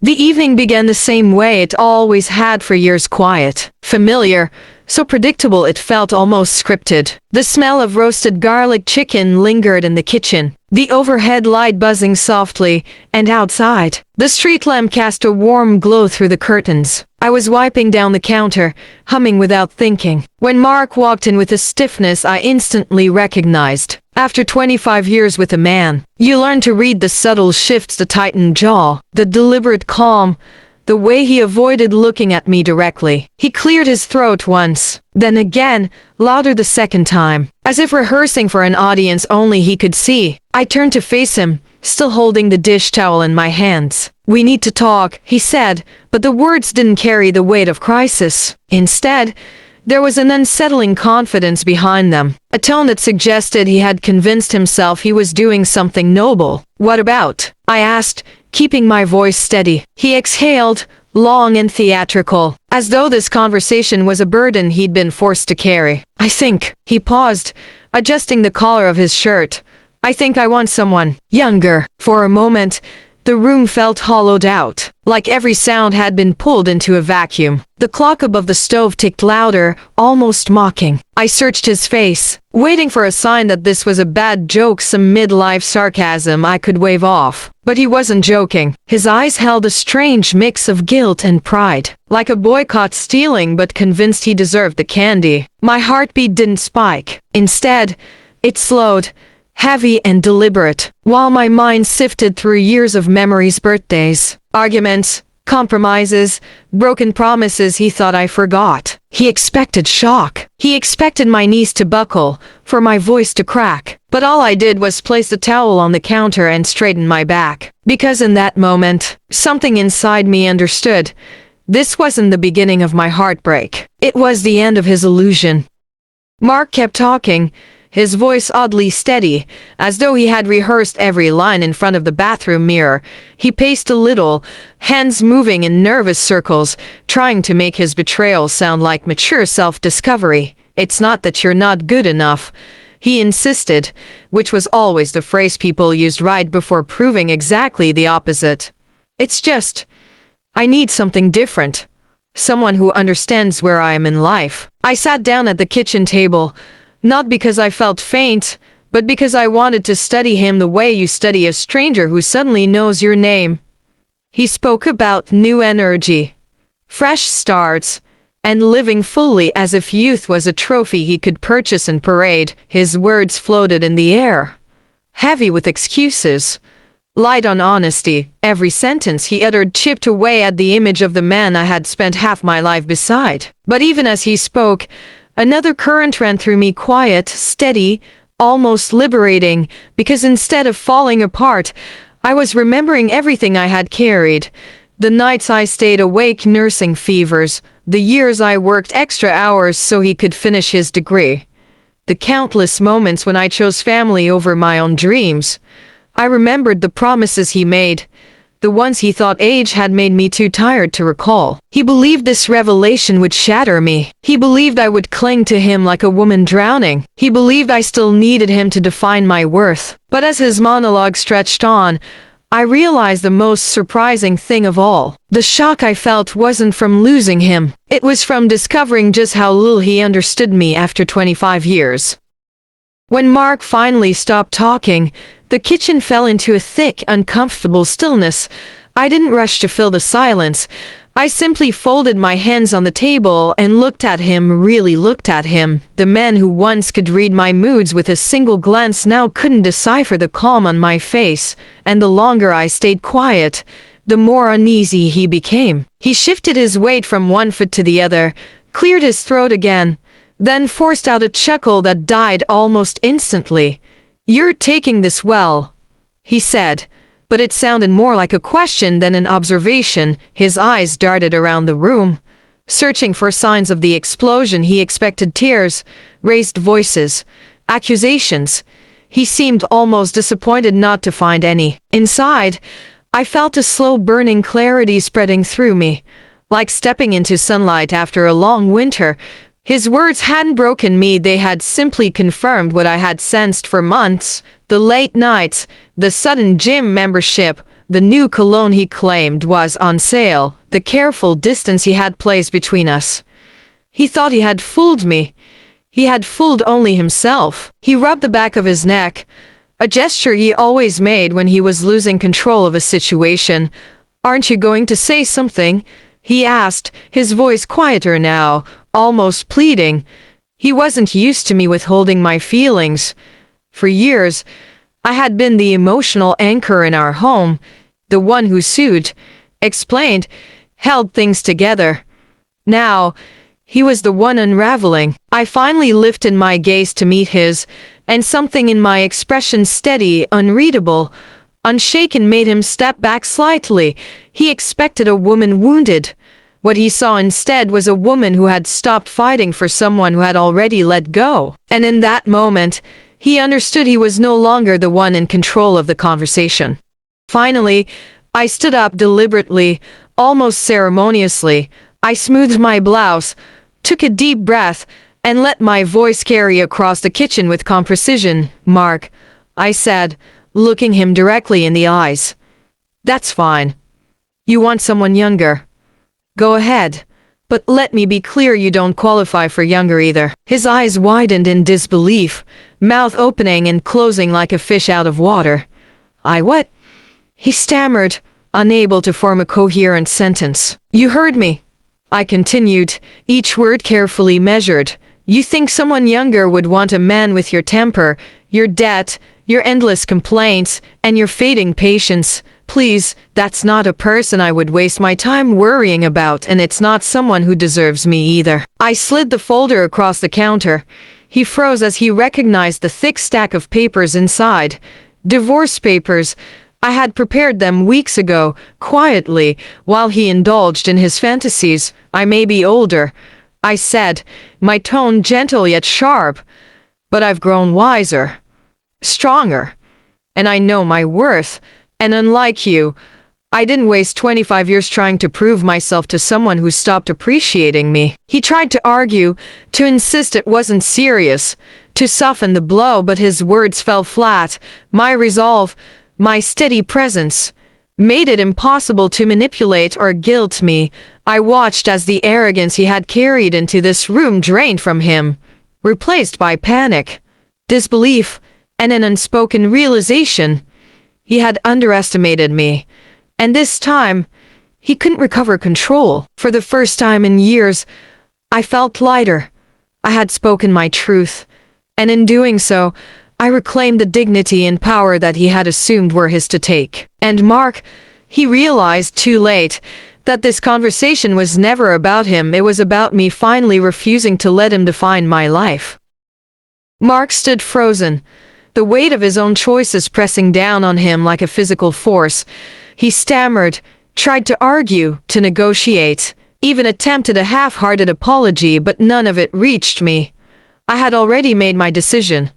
The evening began the same way it always had for years, quiet, familiar, so predictable it felt almost scripted. The smell of roasted garlic chicken lingered in the kitchen, the overhead light buzzing softly, and outside, the street lamp cast a warm glow through the curtains. I was wiping down the counter, humming without thinking, when Mark walked in with a stiffness I instantly recognized. After 25 years with a man, you learn to read the subtle shifts, the tightened jaw, the deliberate calm, the way he avoided looking at me directly. He cleared his throat once, then again, louder the second time, as if rehearsing for an audience only he could see. I turned to face him, still holding the dish towel in my hands. "We need to talk," he said, but the words didn't carry the weight of crisis. Instead, there was an unsettling confidence behind them, a tone that suggested he had convinced himself he was doing something noble. "What about?" I asked, keeping my voice steady. He exhaled, long and theatrical, as though this conversation was a burden he'd been forced to carry. "I think," he paused, adjusting the collar of his shirt, "I think I want someone younger." For a moment, the room felt hollowed out, like every sound had been pulled into a vacuum. The clock above the stove ticked louder, almost mocking. I searched his face, waiting for a sign that this was a bad joke, some midlife sarcasm I could wave off. But he wasn't joking. His eyes held a strange mix of guilt and pride, like a boy caught stealing but convinced he deserved the candy. My heartbeat didn't spike. Instead, it slowed, heavy and deliberate, while my mind sifted through years of memories, birthdays, arguments, compromises, broken promises he thought I forgot. He expected shock. He expected my knees to buckle, for my voice to crack. But all I did was place the towel on the counter and straighten my back. Because in that moment, something inside me understood. This wasn't the beginning of my heartbreak. It was the end of his illusion. Mark kept talking, his voice oddly steady, as though he had rehearsed every line in front of the bathroom mirror. He paced a little, hands moving in nervous circles, trying to make his betrayal sound like mature self-discovery. "It's not that you're not good enough," he insisted, which was always the phrase people used right before proving exactly the opposite. "It's just, I need something different. Someone who understands where I am in life." I sat down at the kitchen table, not because I felt faint, but because I wanted to study him the way you study a stranger who suddenly knows your name. He spoke about new energy, fresh starts, and living fully as if youth was a trophy he could purchase and parade. His words floated in the air, heavy with excuses, light on honesty. Every sentence he uttered chipped away at the image of the man I had spent half my life beside. But even as he spoke, another current ran through me, quiet, steady, almost liberating, because instead of falling apart, I was remembering everything I had carried. The nights I stayed awake nursing fevers, the years I worked extra hours so he could finish his degree, the countless moments when I chose family over my own dreams. I remembered the promises he made, the ones he thought age had made me too tired to recall. He believed this revelation would shatter me. He believed I would cling to him like a woman drowning. He believed I still needed him to define my worth. But as his monologue stretched on, I realized the most surprising thing of all. The shock I felt wasn't from losing him. It was from discovering just how little he understood me after 25 years. When Mark finally stopped talking, the kitchen fell into a thick, uncomfortable stillness. I didn't rush to fill the silence. I simply folded my hands on the table and looked at him, really looked at him. The man who once could read my moods with a single glance now couldn't decipher the calm on my face, and the longer I stayed quiet, the more uneasy he became. He shifted his weight from one foot to the other, cleared his throat again, then forced out a chuckle that died almost instantly. "You're taking this well," he said, but it sounded more like a question than an observation. His eyes darted around the room, searching for signs of the explosion he expected: tears, raised voices, accusations. He seemed almost disappointed not to find any. Inside, I felt a slow burning clarity spreading through me, like stepping into sunlight after a long winter. His words hadn't broken me, they had simply confirmed what I had sensed for months. The late nights, the sudden gym membership, The new cologne he claimed was on sale, the careful distance he had placed between us. He thought he had fooled me. He had fooled only himself. He rubbed the back of his neck, a gesture he always made when he was losing control of a situation. "Aren't you going to say something?" he asked, his voice quieter now, almost pleading. He wasn't used to me withholding my feelings. For years, I had been the emotional anchor in our home, the one who soothed, explained, held things together. Now, he was the one unraveling. I finally lifted my gaze to meet his, and something in my expression, steady, unreadable, unshaken, made him step back slightly. He expected a woman wounded. What he saw instead was a woman who had stopped fighting for someone who had already let go. And in that moment, he understood he was no longer the one in control of the conversation. Finally, I stood up deliberately, almost ceremoniously. I smoothed my blouse, took a deep breath, and let my voice carry across the kitchen with calm precision. "Mark," I said, looking him directly in the eyes. "That's fine. You want someone younger. Go ahead. But let me be clear, you don't qualify for younger either." His eyes widened in disbelief, mouth opening and closing like a fish out of water. What?" he stammered, unable to form a coherent sentence. "You heard me," I continued, each word carefully measured. "You think someone younger would want a man with your temper, your debt, your endless complaints, and your fading patience. Please, that's not a person I would waste my time worrying about, and it's not someone who deserves me either." I slid the folder across the counter. He froze as he recognized the thick stack of papers inside. Divorce papers. I had prepared them weeks ago, quietly, while he indulged in his fantasies. "I may be older," I said, my tone gentle yet sharp, "but I've grown wiser, stronger, and I know my worth. And unlike you, I didn't waste 25 years trying to prove myself to someone who stopped appreciating me." He tried to argue, to insist it wasn't serious, to soften the blow, but his words fell flat. My resolve, my steady presence, made it impossible to manipulate or guilt me. I watched as the arrogance he had carried into this room drained from him, replaced by panic, disbelief, and an unspoken realization. He had underestimated me, and this time, he couldn't recover control. For the first time in years, I felt lighter. I had spoken my truth, and in doing so, I reclaimed the dignity and power that he had assumed were his to take. And Mark, he realized too late that this conversation was never about him. It was about me finally refusing to let him define my life. Mark stood frozen, the weight of his own choices pressing down on him like a physical force. He stammered, tried to argue, to negotiate, even attempted a half-hearted apology, but none of it reached me. I had already made my decision.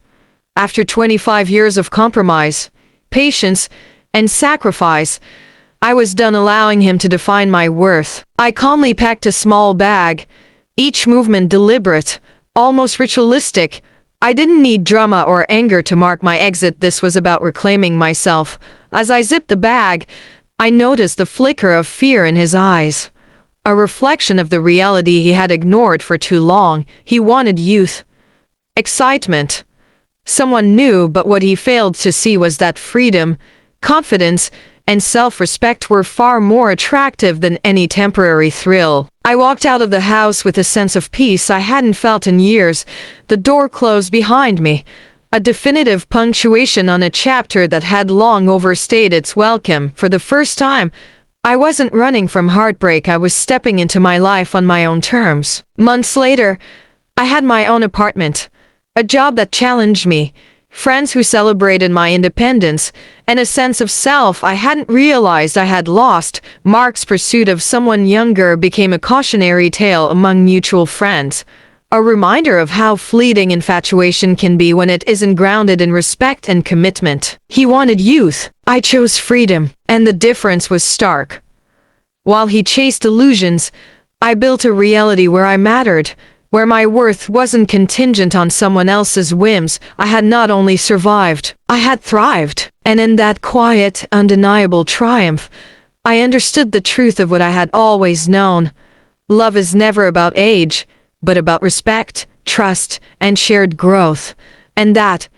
After 25 years of compromise, patience, and sacrifice, I was done allowing him to define my worth. I calmly packed a small bag, each movement deliberate, almost ritualistic. I didn't need drama or anger to mark my exit. This was about reclaiming myself. As I zipped the bag, I noticed the flicker of fear in his eyes, a reflection of the reality he had ignored for too long. He wanted youth, excitement, someone new, but what he failed to see was that freedom, confidence, and self-respect were far more attractive than any temporary thrill. I walked out of the house with a sense of peace I hadn't felt in years. The door closed behind me, a definitive punctuation on a chapter that had long overstayed its welcome. For the first time, I wasn't running from heartbreak. I was stepping into my life on my own terms. Months later, I had my own apartment, a job that challenged me, friends who celebrated my independence, and a sense of self I hadn't realized I had lost. Mark's pursuit of someone younger became a cautionary tale among mutual friends, a reminder of how fleeting infatuation can be when it isn't grounded in respect and commitment. He wanted youth, I chose freedom, and the difference was stark. While he chased illusions, I built a reality where I mattered, where my worth wasn't contingent on someone else's whims. I had not only survived, I had thrived. And in that quiet, undeniable triumph, I understood the truth of what I had always known. Love is never about age, but about respect, trust, and shared growth. And that,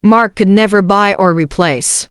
Mark could never buy or replace.